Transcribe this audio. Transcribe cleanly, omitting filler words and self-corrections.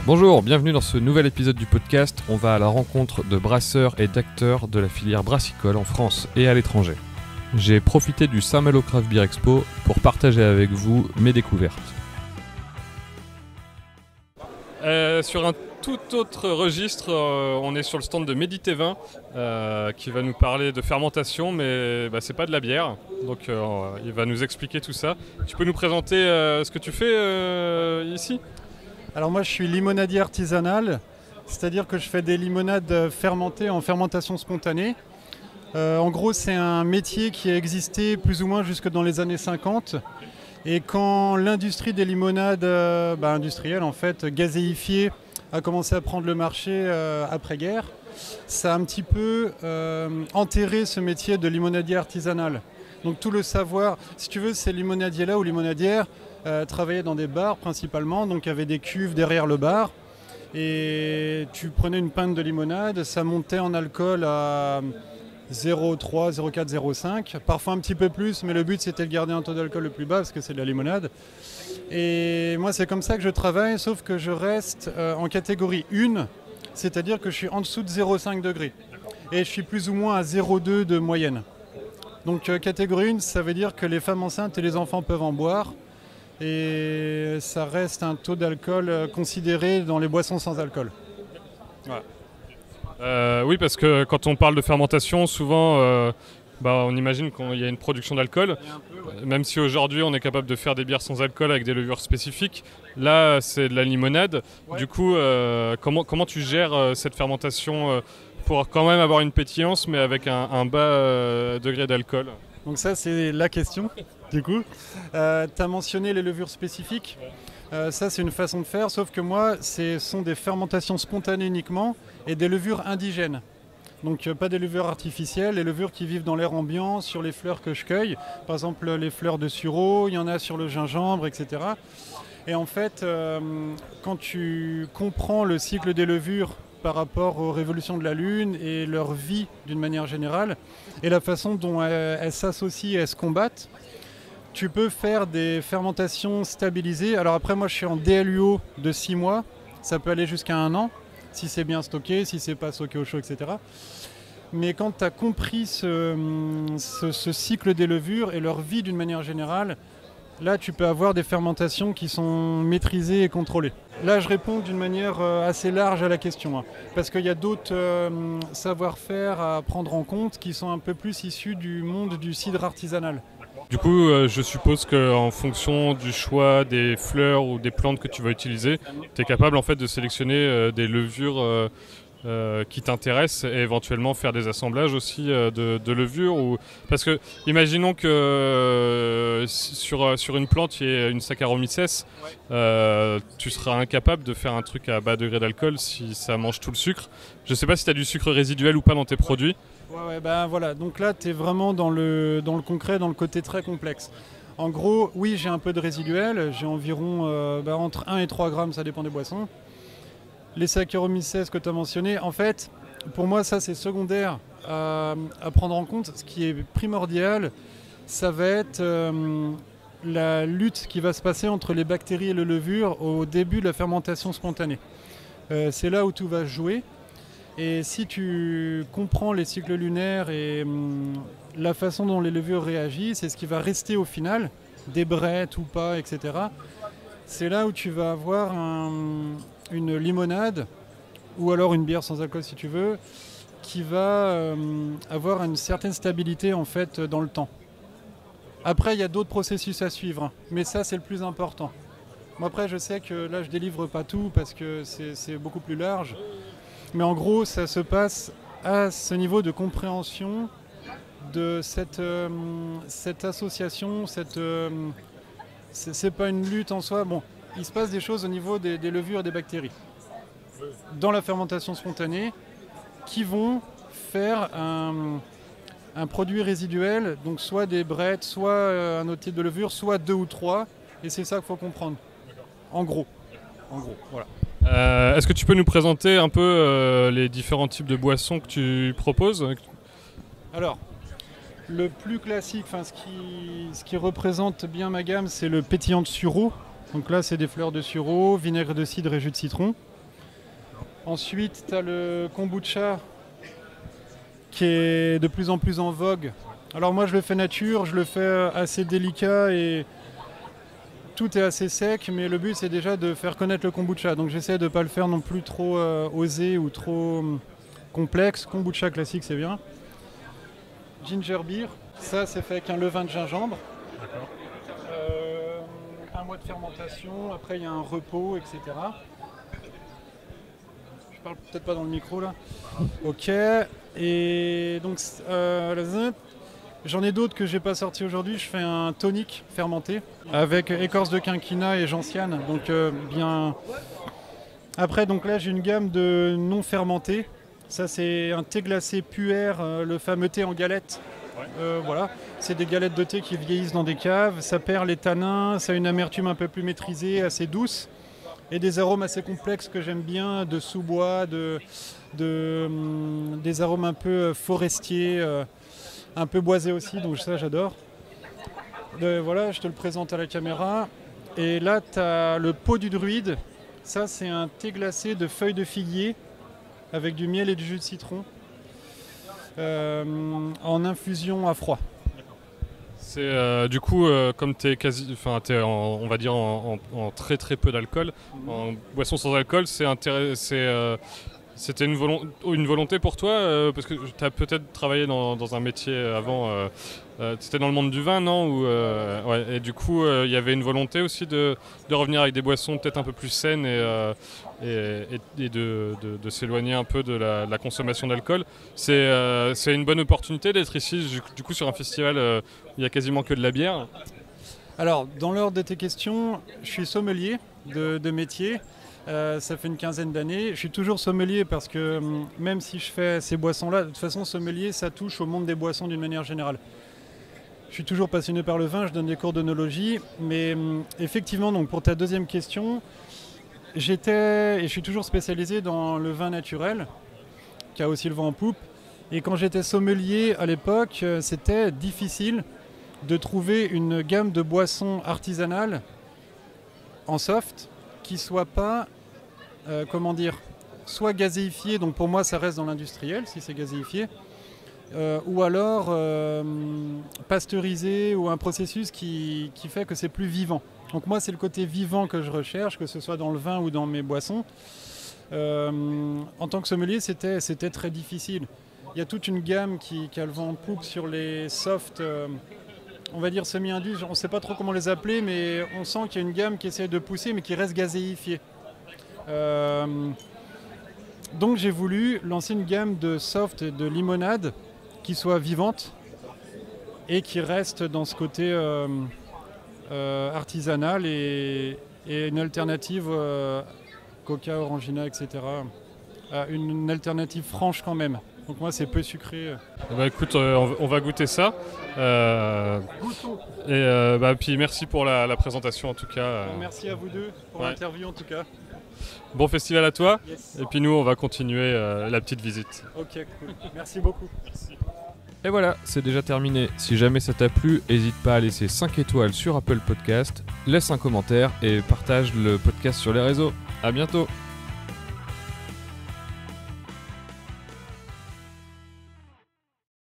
Bonjour, bienvenue dans ce nouvel épisode du podcast. On va à la rencontre de brasseurs et d'acteurs de la filière brassicole en France et à l'étranger. J'ai profité du Saint-Malo Craft Beer Expo pour partager avec vous mes découvertes. Sur un tout autre registre, on est sur le stand de Médité Vin qui va nous parler de fermentation, mais c'est pas de la bière, donc il va nous expliquer tout ça. Tu peux nous présenter ce que tu fais ici ? Alors moi je suis limonadier artisanal, c'est-à-dire que je fais des limonades fermentées en fermentation spontanée. En gros c'est un métier qui a existé plus ou moins jusque dans les années 50. Et quand l'industrie des limonades industrielles, en fait, gazéifiées, a commencé à prendre le marché après-guerre, ça a un petit peu enterré ce métier de limonadier artisanal. Donc tout le savoir, si tu veux, ces limonadiers-là ou limonadières travaillaient dans des bars principalement, donc il y avait des cuves derrière le bar. Et tu prenais une pinte de limonade, ça montait en alcool à 0,3, 0,4, 0,5, parfois un petit peu plus, mais le but c'était de garder un taux d'alcool le plus bas parce que c'est de la limonade. Et moi c'est comme ça que je travaille, sauf que je reste en catégorie 1, c'est-à-dire que je suis en dessous de 0,5 degrés. Et je suis plus ou moins à 0,2 de moyenne. Donc catégorie 1, ça veut dire que les femmes enceintes et les enfants peuvent en boire. Et ça reste un taux d'alcool considéré dans les boissons sans alcool. Voilà. Oui, parce que quand on parle de fermentation, souvent on imagine qu'il y a une production d'alcool, même si aujourd'hui on est capable de faire des bières sans alcool avec des levures spécifiques. Là, c'est de la limonade. Ouais. Du coup, comment tu gères cette fermentation pour quand même avoir une pétillance, mais avec un bas degré d'alcool ? Donc ça, c'est la question, du coup. Tu as mentionné les levures spécifiques. Ça, c'est une façon de faire, sauf que moi, ce sont des fermentations spontanées uniquement et des levures indigènes. Donc pas des levures artificielles, les levures qui vivent dans l'air ambiant, sur les fleurs que je cueille. Par exemple, les fleurs de sureau, il y en a sur le gingembre, etc. Et en fait, quand tu comprends le cycle des levures par rapport aux révolutions de la Lune et leur vie d'une manière générale, et la façon dont elles s'associent et elles se combattent, tu peux faire des fermentations stabilisées. Alors après, moi je suis en DLUO de 6 mois, ça peut aller jusqu'à 1 an, si c'est bien stocké, si c'est pas stocké au chaud, etc. Mais quand tu as compris ce cycle des levures et leur vie d'une manière générale, là tu peux avoir des fermentations qui sont maîtrisées et contrôlées. Là je réponds d'une manière assez large à la question, parce qu'il y a d'autres savoir-faire à prendre en compte qui sont un peu plus issus du monde du cidre artisanal. Du coup, je suppose qu'en fonction du choix des fleurs ou des plantes que tu vas utiliser, tu es capable en fait de sélectionner des levures qui t'intéressent et éventuellement faire des assemblages aussi de levures. Parce que imaginons que sur une plante il y ait une Saccharomyces, tu seras incapable de faire un truc à bas degré d'alcool si ça mange tout le sucre. Je ne sais pas si tu as du sucre résiduel ou pas dans tes produits. Ouais, voilà. Donc là, tu es vraiment dans le concret, dans le côté très complexe. En gros, oui, j'ai un peu de résiduel. J'ai environ entre 1 et 3 grammes, ça dépend des boissons. Les Saccharomyces que tu as mentionné, en fait, pour moi, ça, c'est secondaire à prendre en compte. Ce qui est primordial, ça va être la lutte qui va se passer entre les bactéries et les levures au début de la fermentation spontanée. C'est là où tout va jouer. Et si tu comprends les cycles lunaires et la façon dont les levures réagissent, c'est ce qui va rester au final, des brettes ou pas, etc. C'est là où tu vas avoir une limonade, ou alors une bière sans alcool si tu veux, qui va avoir une certaine stabilité en fait dans le temps. Après, il y a d'autres processus à suivre, mais ça c'est le plus important. Moi après, je sais que là je délivre pas tout parce que c'est beaucoup plus large. Mais en gros, ça se passe à ce niveau de compréhension de cette association. C'est pas une lutte en soi. Bon, il se passe des choses au niveau des levures et des bactéries dans la fermentation spontanée qui vont faire un produit résiduel, donc soit des brettes, soit un autre type de levure, soit 2 ou 3. Et c'est ça qu'il faut comprendre. En gros, voilà. Est-ce que tu peux nous présenter un peu les différents types de boissons que tu proposes ? Alors, le plus classique, ce qui représente bien ma gamme, c'est le pétillant de sureau. Donc là, c'est des fleurs de sureau, vinaigre de cidre et jus de citron. Ensuite, tu as le kombucha qui est de plus en plus en vogue. Alors moi, je le fais nature, je le fais assez délicat et tout est assez sec, mais le but, c'est déjà de faire connaître le kombucha. Donc j'essaie de ne pas le faire non plus trop osé ou trop complexe. Kombucha classique, c'est bien. Ginger beer, ça, c'est fait avec un levain de gingembre. D'accord. Un mois de fermentation, après il y a un repos, etc. Je parle peut-être pas dans le micro là. Ok, et donc j'en ai d'autres que j'ai pas sortis aujourd'hui. Je fais un tonic fermenté avec écorce de quinquina et gentiane, donc bien. Après donc là j'ai une gamme de non fermentés. Ça c'est un thé glacé puer, le fameux thé en galette. Voilà, c'est des galettes de thé qui vieillissent dans des caves, ça perd les tanins, ça a une amertume un peu plus maîtrisée, assez douce, et des arômes assez complexes que j'aime bien, de sous-bois, des arômes un peu forestiers, un peu boisés aussi, donc ça j'adore. Voilà, je te le présente à la caméra. Et là, tu as le pot du druide, ça c'est un thé glacé de feuilles de figuier avec du miel et du jus de citron. En infusion à froid. C'est du coup comme t'es on va dire en très très peu d'alcool, en boisson sans alcool, c'était une volonté pour toi parce que tu as peut-être travaillé dans un métier avant, c'était dans le monde du vin, non? Ouais, et du coup il y avait une volonté aussi de revenir avec des boissons peut-être un peu plus saines et de s'éloigner un peu de la consommation d'alcool. C'est une bonne opportunité d'être ici du coup sur un festival où il n'y a quasiment que de la bière. Alors dans l'ordre de tes questions, je suis sommelier de métier. Ça fait une quinzaine d'années. Je suis toujours sommelier parce que même si je fais ces boissons-là, de toute façon, sommelier, ça touche au monde des boissons d'une manière générale. Je suis toujours passionné par le vin, je donne des cours d'œnologie. Mais effectivement, donc, pour ta deuxième question, j'étais et je suis toujours spécialisé dans le vin naturel, qui a aussi le vent en poupe. Et quand j'étais sommelier à l'époque, c'était difficile de trouver une gamme de boissons artisanales en soft qui soit pas, soit gazéifié, donc pour moi ça reste dans l'industriel si c'est gazéifié, ou alors pasteurisé ou un processus qui fait que c'est plus vivant. Donc moi c'est le côté vivant que je recherche, que ce soit dans le vin ou dans mes boissons. En tant que sommelier c'était très difficile. Il y a toute une gamme qui a le vent en poupe sur les softs, on va dire semi-indus, on ne sait pas trop comment les appeler, mais on sent qu'il y a une gamme qui essaie de pousser, mais qui reste gazéifiée. Donc j'ai voulu lancer une gamme de soft, de limonade, qui soit vivante et qui reste dans ce côté artisanal et une alternative Coca, Orangina, etc. Une alternative franche quand même. Donc moi c'est peu sucré. Bah écoute, on va goûter ça. Puis merci pour la présentation en tout cas. Merci à vous deux pour l'interview en tout cas. Bon festival à toi. Yes. Et puis nous on va continuer la petite visite. Ok, cool. Merci beaucoup. Merci. Et voilà, c'est déjà terminé. Si jamais ça t'a plu, n'hésite pas à laisser 5 étoiles sur Apple Podcast, laisse un commentaire et partage le podcast sur les réseaux. À bientôt.